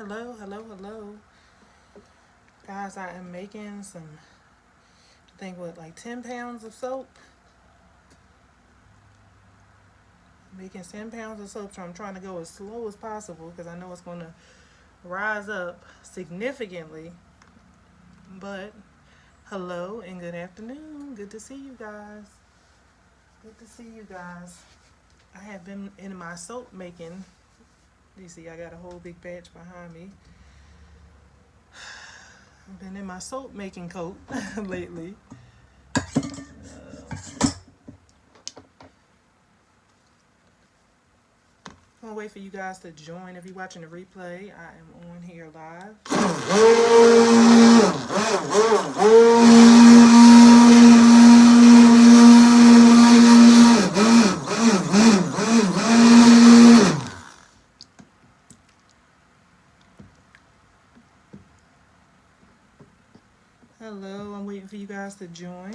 Hello, hello, hello. Guys, I am making some, I think what, like 10 pounds of soap? Making 10 pounds of soap, so I'm trying to go as slow as possible because I know it's going to rise up significantly. But hello and good afternoon. Good to see you guys. Good to see you guys. I have been in my soap making. You see, I got a whole big batch behind me. I've been in my soap making coat lately. I'm gonna wait for you guys to join. If you're watching the replay, I am on here live. Hello, I'm waiting for you guys to join.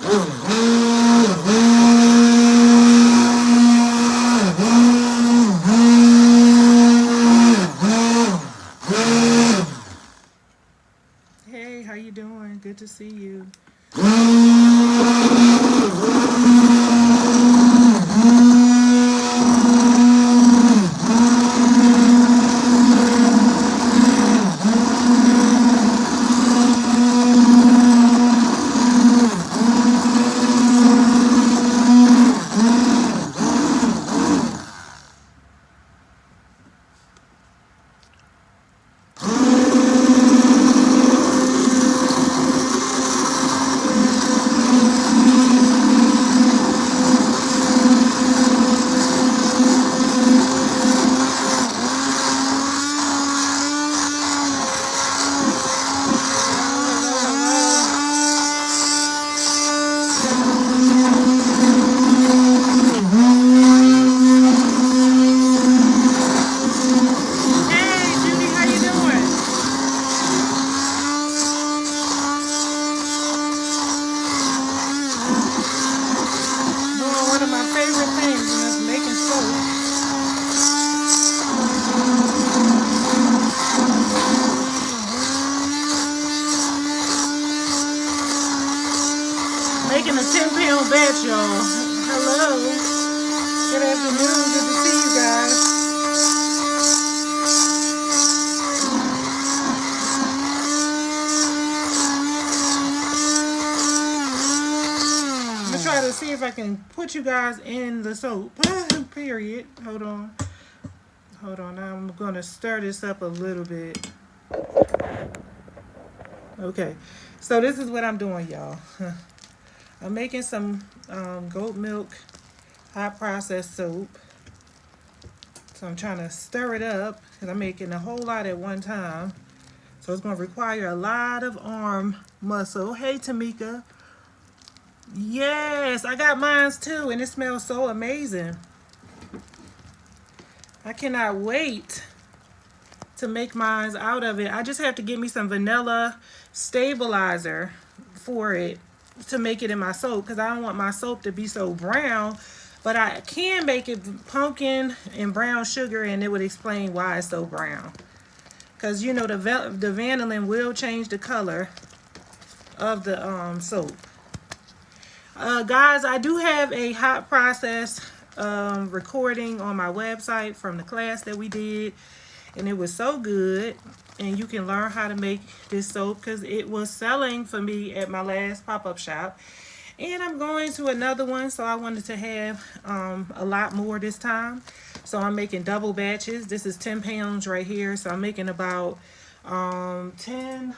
Hey, how you doing? Good to see you. Hey, Judy, how you doing? Doing one of my favorite things, and that's making soap. Making a 10-pound batch, y'all. Hello. Good afternoon. Good to see you guys. I'm gonna try to see if I can put you guys in the soap. Period. Hold on. Hold on. Now I'm gonna stir this up a little bit. Okay. So this is what I'm doing, y'all. I'm making some goat milk hot processed soap. So I'm trying to stir it up because I'm making a whole lot at one time. So it's going to require a lot of arm muscle. Hey, Tamika. Yes, I got mines too, and it smells so amazing. I cannot wait to make mines out of it. I just have to get me some vanilla stabilizer for it to make it in my soap because I don't want my soap to be so brown. But I can make it pumpkin and brown sugar, and it would explain why it's so brown. Because, you know, the vanillin will change the color of the soap. Guys, I do have a hot process recording on my website from the class that we did. And it was so good. And you can learn how to make this soap because it was selling for me at my last pop-up shop. And I'm going to another one, so I wanted to have a lot more this time. So I'm making double batches. This is 10 pounds right here. So I'm making about 10,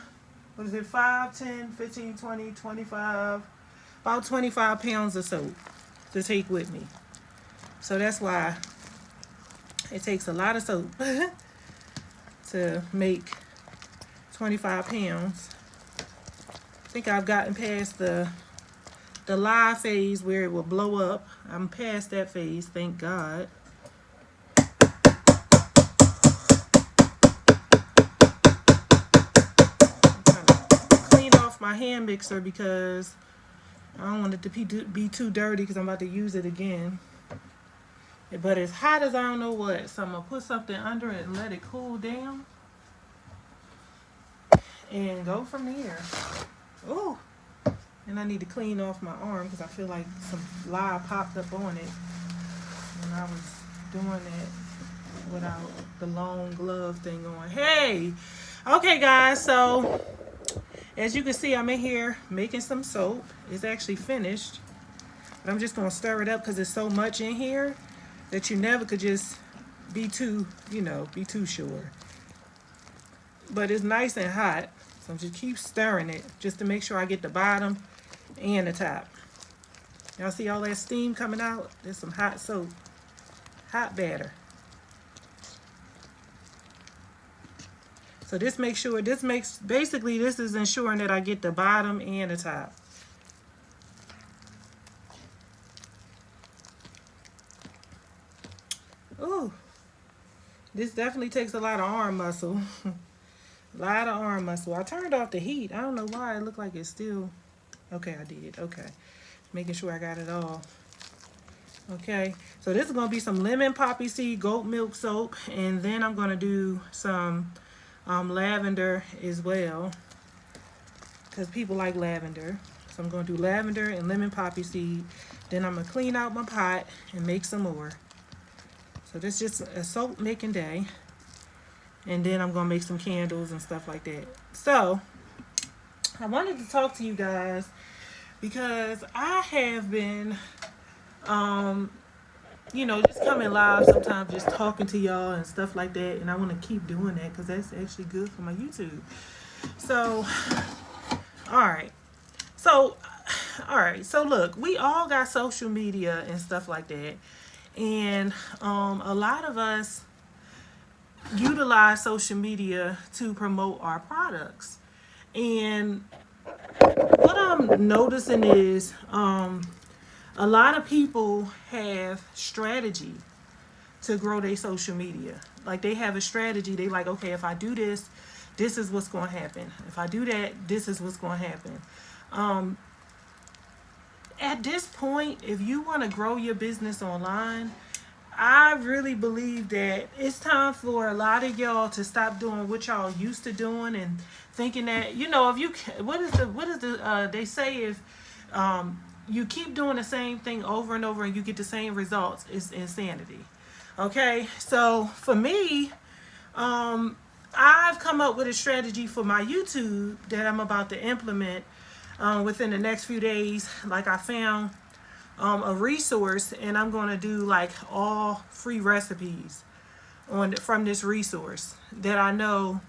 what is it, 5, 10, 15, 20, 25, about 25 pounds of soap to take with me. So that's why it takes a lot of soap to make 25 pounds. I think I've gotten past the live phase where it will blow up. I'm past that phase, thank God. Cleaned off my hand mixer because I don't want it to be too dirty because I'm about to use it again. But it's hot as I don't know what, so I'm going to put something under it and let it cool down. and go from there. Oh, and I need to clean off my arm because I feel like some lye popped up on it when I was doing it without the long glove thing on. Hey, okay guys, so as you can see, I'm in here making some soap. It's actually finished, but I'm just gonna stir it up because there's so much in here that you never could just be too, be too sure. But it's nice and hot, so I'm just keep stirring it just to make sure I get the bottom and the top. Y'all see all that steam coming out? There's some hot soap, hot batter. So this makes sure, basically this is ensuring that I get the bottom and the top. Ooh, this definitely takes a lot of arm muscle. A lot of arm muscle. I turned off the heat. I don't know why it looked like it's still, okay, I did, okay. Making sure I got it all. Okay, so this is gonna be some lemon poppy seed goat milk soap, and then I'm gonna do some lavender as well, because people like lavender. So I'm gonna do lavender and lemon poppy seed. Then I'm gonna clean out my pot and make some more. So this is just a soap making day. And then I'm gonna make some candles and stuff like that. So I wanted to talk to you guys because I have been just coming live sometimes, just talking to y'all and stuff like that, and I want to keep doing that because that's actually good for my YouTube. So all right, so look, we all got social media and stuff like that, and a lot of us utilize social media to promote our products. And what I'm noticing is a lot of people have strategy to grow their social media. Like they have a strategy. They like, okay, if I do this, this is what's going to happen. If I do that, this is what's going to happen. At this point, if you want to grow your business online, I really believe that it's time for a lot of y'all to stop doing what y'all used to doing and thinking that, if you, they say if you keep doing the same thing over and over and you get the same results, it's insanity. Okay, so for me, I've come up with a strategy for my YouTube that I'm about to implement within the next few days. Like I found a resource, and I'm going to do like all free recipes from this resource that I know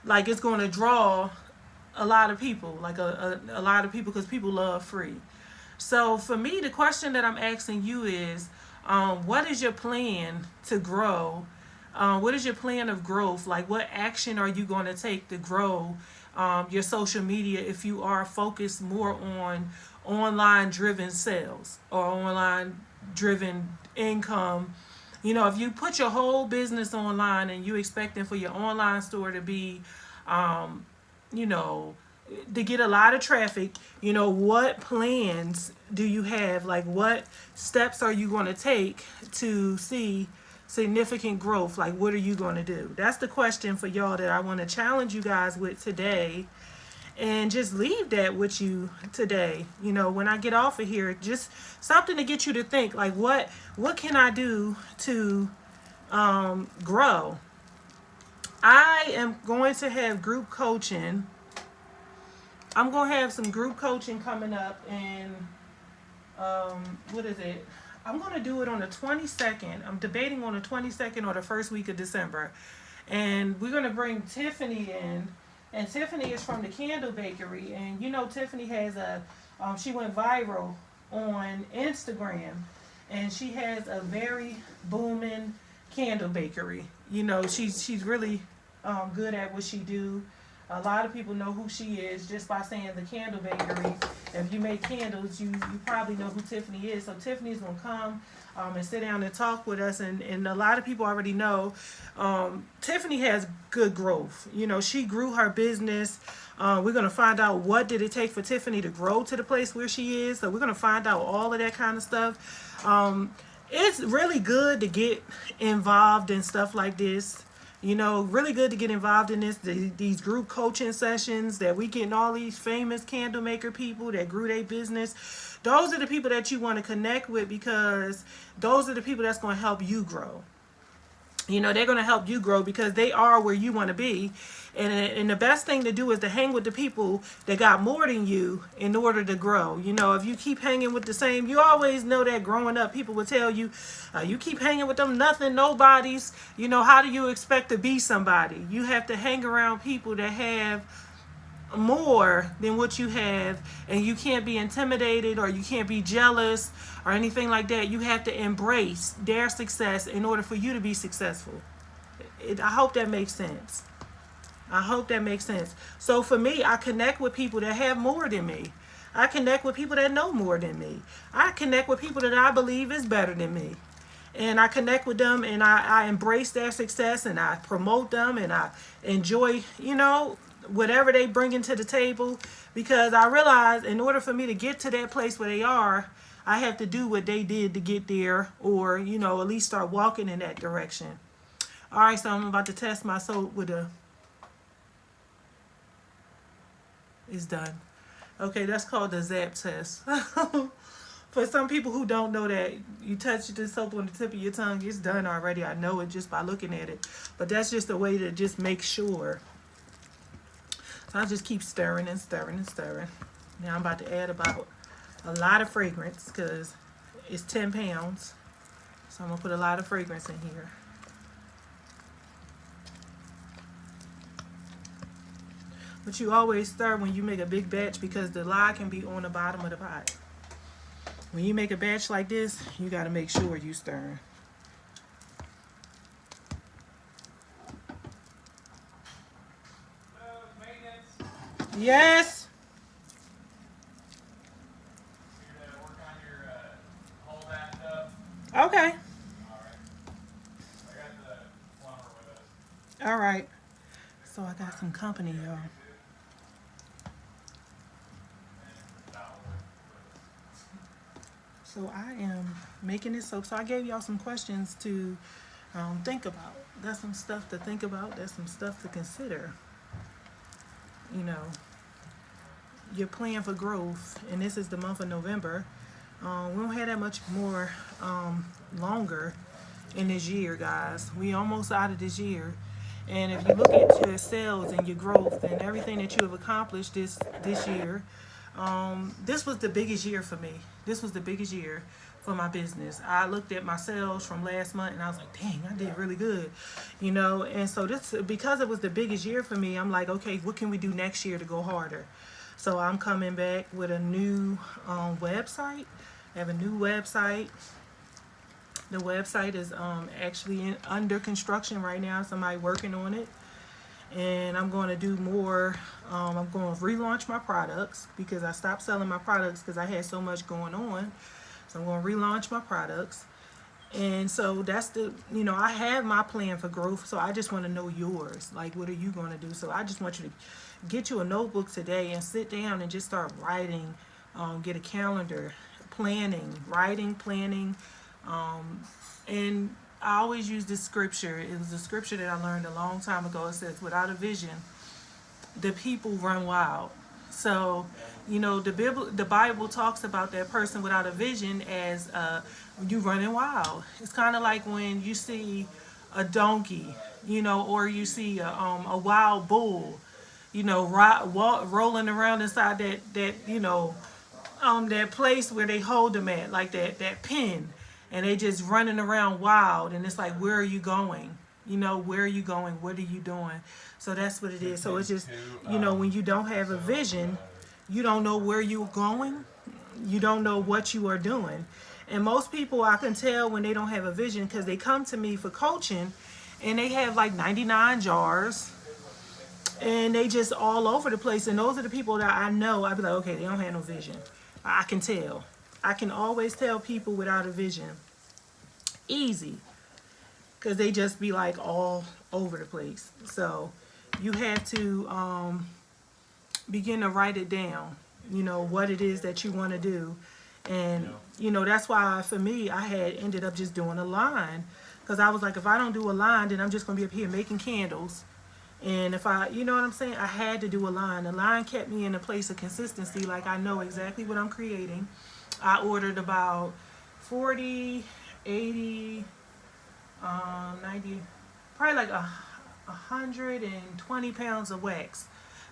like it's going to draw a lot of people, like a lot of people, because people love free. So for me, the question that I'm asking you is, what is your plan to grow? What is your plan of growth? Like, what action are you going to take to grow your social media if you are focused more on online driven sales or online driven income? If you put your whole business online and you expecting for your online store to be to get a lot of traffic, what plans do you have? Like, what steps are you going to take to see significant growth? Like, what are you going to do? That's the question for y'all that I want to challenge you guys with today, and just leave that with you today. When I get off of here, just something to get you to think, like, what can I do to grow? I am going to have group coaching. I'm going to have some group coaching coming up, and what is it? I'm going to do it on the 22nd. I'm debating on the 22nd or the first week of December. And we're going to bring Tiffany in. And Tiffany is from the Candle Bakery. And Tiffany has she went viral on Instagram. And she has a very booming candle bakery. She's really good at what she do. A lot of people know who she is just by saying the Candle Bakery. If you make candles, you probably know who Tiffany is. So Tiffany's going to come and sit down and talk with us. And a lot of people already know Tiffany has good growth. She grew her business. We're going to find out what did it take for Tiffany to grow to the place where she is. So we're going to find out all of that kind of stuff. It's really good to get involved in stuff like this. You know, really good to get involved in these group coaching sessions that we getting all these famous candle maker people that grew their business. Those are the people that you want to connect with, because those are the people that's going to help you grow. You know, they're going to help you grow because they are where you want to be. And the best thing to do is to hang with the people that got more than you in order to grow. You know, if you keep hanging with the same, you always know that growing up, people would tell you, you keep hanging with them, nothing, nobodies. You know, how do you expect to be somebody? You have to hang around people that have more than what you have, and you can't be intimidated or you can't be jealous or anything like that. You have to embrace their success in order for you to be successful. I hope that makes sense. I hope that makes sense. So for me, I connect with people that have more than me. I connect with people that know more than me. I connect with people that I believe is better than me. And I connect with them, and I embrace their success, and I promote them, and I enjoy, you know, whatever they bring into the table, because I realize in order for me to get to that place where they are, I have to do what they did to get there, or, you know, at least start walking in that direction. All right, so I'm about to test my soap with a... It's done. Okay, that's called the Zap test. For some people who don't know that, you touch the soap on the tip of your tongue, it's done already. I know it just by looking at it. But that's just a way to just make sure. So I just keep stirring and stirring and stirring. Now I'm about to add about a lot of fragrance because it's 10 pounds. So I'm going to put a lot of fragrance in here. But you always stir when you make a big batch, because the lye can be on the bottom of the pot. When you make a batch like this, you got to make sure you stir. Yes. Okay. All right. So I got some company, y'all. So I am making this soap. So I gave y'all some questions to think about. That's some stuff to think about. That's some stuff to consider. You know, your plan for growth. And this is the month of November. We don't have that much more longer in this year, guys. We almost out of this year. And if you look at your sales and your growth and everything that you have accomplished this year, this was the biggest year for me. This was the biggest year for my business. I looked at my sales from last month and I was like, dang, I did really good, you know. And so this, because it was the biggest year for me, I'm like, okay, what can we do next year to go harder? So I'm coming back with a new website. I have a new website. The website is actually under construction right now. Somebody working on it. And I'm going to do more. I'm going to relaunch my products because I stopped selling my products because I had so much going on. So I'm going to relaunch my products. And so that's the, you know, I have my plan for growth. So I just want to know yours. Like, what are you going to do? So I just want you to get you a notebook today and sit down and just start writing. Get a calendar, writing, planning. And I always use this scripture. It was a scripture that I learned a long time ago. It says, without a vision, the people run wild. So, you know, the Bible talks about that person without a vision as you running wild. It's kind of like when you see a donkey, you know, or you see a wild bull, you know, rolling around inside that you know, that place where they hold them at, like that pen. And they just running around wild, and it's like, where are you going? You know, where are you going? What are you doing? So that's what it is. So it's just, you know, when you don't have a vision, you don't know where you're going. You don't know what you are doing. And most people, I can tell when they don't have a vision, because they come to me for coaching, and they have like 99 jars, and they just all over the place. And those are the people that I know. I'd be like, okay, they don't have no vision. I can tell. I can always tell people without a vision. Easy. Because they just be like all over the place. So you have to begin to write it down. You know, what it is that you want to do. And, you know, that's why for me, I had ended up just doing a line. Because I was like, if I don't do a line, then I'm just going to be up here making candles. And if I, you know what I'm saying? I had to do a line. The line kept me in a place of consistency. Like, I know exactly what I'm creating. I ordered about 40, 80, 90, probably like 120 pounds of wax.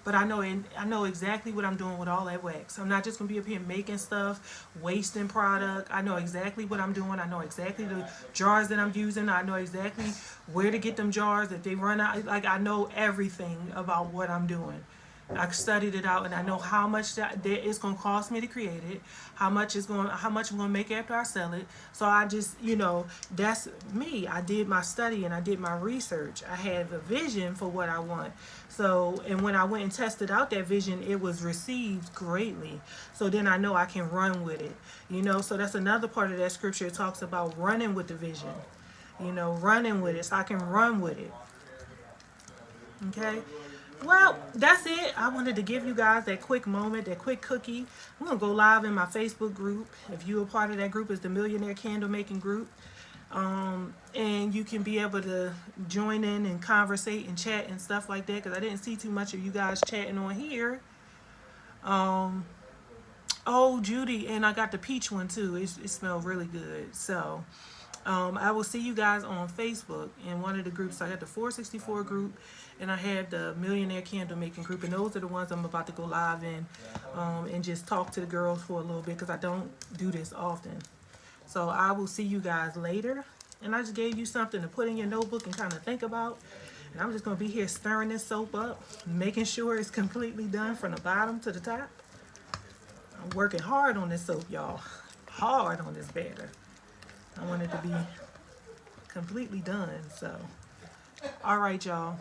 But I know exactly what I'm doing with all that wax. I'm not just gonna be up here making stuff, wasting product. I know exactly what I'm doing. I know exactly the jars that I'm using. I know exactly where to get them jars if they run out. Like, I know everything about what I'm doing. I studied it out, and I know how much that it's gonna cost me to create it, how much I'm gonna make after I sell it. So I just, that's me. I did my study and I did my research. I had a vision for what I want. So, and when I went and tested out that vision, it was received greatly. So then I know I can run with it. So that's another part of that scripture. It talks about running with the vision. Running with it, so I can run with it. Okay. Well, that's it. I wanted to give you guys that quick moment, that quick cookie. I'm going to go live in my Facebook group. If you're a part of that group, it's the Millionaire Candle Making Group. And you can be able to join in and conversate and chat and stuff like that, because I didn't see too much of you guys chatting on here. Oh, Judy, and I got the peach one too. It smelled really good. So I will see you guys on Facebook in one of the groups. I got the 464 group, and I have the Millionaire Candle Making group, and those are the ones I'm about to go live in and just talk to the girls for a little bit, because I don't do this often. So I will see you guys later, and I just gave you something to put in your notebook and kind of think about. And I'm just going to be here stirring this soap up, making sure it's completely done from the bottom to the top. I'm working hard on this soap, y'all. Hard on this batter. I want it to be completely done. So, all right, y'all.